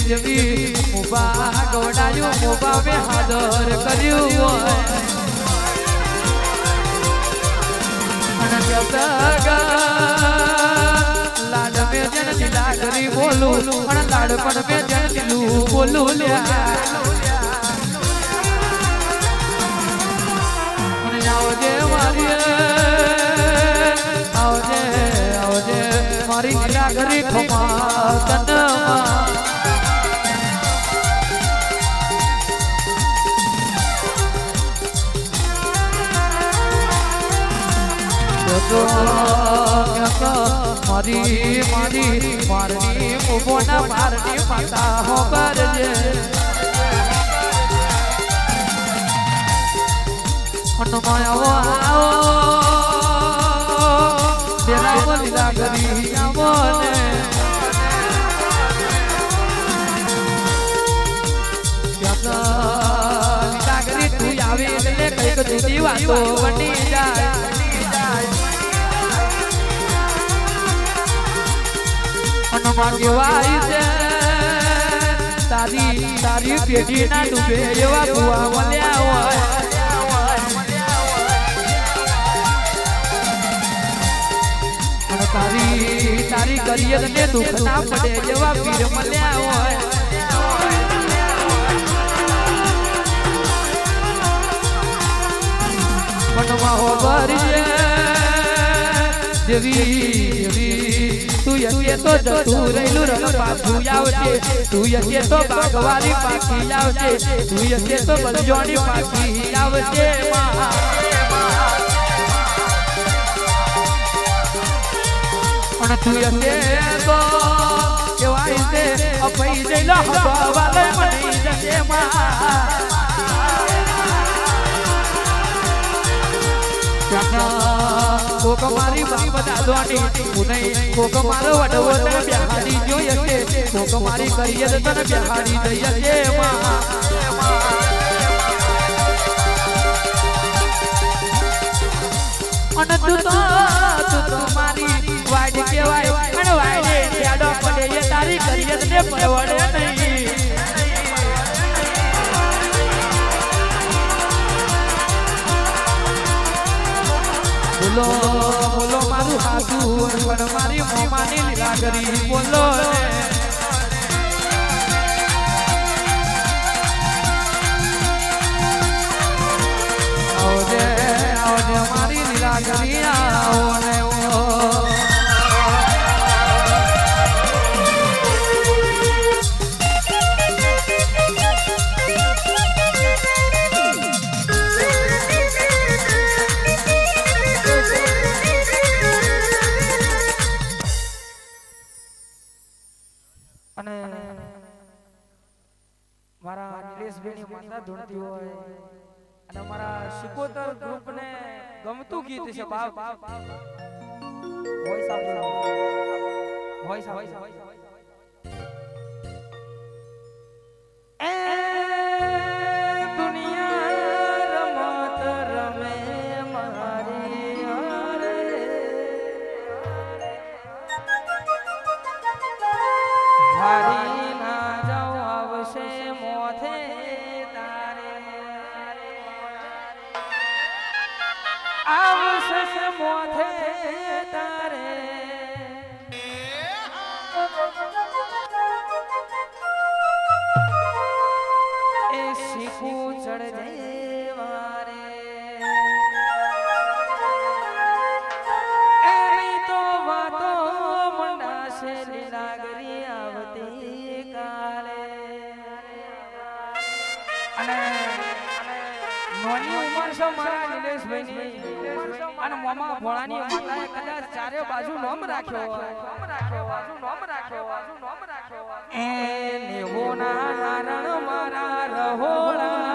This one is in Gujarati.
જવી મુબા ગોડાયું મુબા મે હાદર કર્યું હોય અને લાડ મે જન દિલા કરી બોલું અને લાડ પણ મે જન દિલું બોલું લ્યા અને આવજે આવજે મારી દિલા કરી ખમા તનમાં મારી મારની મુબોના મારની માતા હો કરજે અનમાયો આવો તેરા બોલીલા કરી આવો ને લીલા કરી તું આવી એટલે કઈક જુદી વાતો બની જાય કેવાય છે તારી પેઢી ના ડૂબે એવા ભુવા મળ્યા હોય અને તારી કરિયર ને દુઃખ ના પડે એવા પીર મળ્યા હોય મનમાં હોબરીએ દેવી તું યસે તો જતું રહેલું રંગ પાછું આવશે તું યસે તો બાગવારી પાછી આવશે તું યસે તો બલજોની પાછી આવશે અને તું યસે તો કેવાય છે અપઈ જઈલો હવાલે મળી જશે કોક મારી બાપ દાદવાની ઉનઈ કોક મારો વડવો તને બિહારી જોઈ હશે કોક મારી કરિયર તને બિહારી જઈ હશે અને તું તો મારી વાડ કહેવાય અને વાડે છેડો પડે એ તારી કરિયર ને પરવડે નહીં બોલો મારું હાથું પણ મારી મોમાની લીલા કરી બોલો આવજે મારી લીલા કરી આવો ને મારા નિલેશભાઈની માતા ધૂણતી હોય અને મારા શિકોતર ગ્રુપ ને ગમતું ગીત છે બાપ વોઇસ એ દુનિયા રમત રમે મારી રે હારી ના જાવ આવશે મોથે તારે આવશે મોથે તારે એ શીખું ચડજે વારે એની તો વાતો મંડાશે લીલાગરી આવતી કાલે અને નોની ઉંમર છે મારા નિલેશભાઈની અને મામા ભોળાની માતાએ કદાચ ચારે બાજુ નામ રાખ્યો એ નેવોના નારણ મારા રહોળા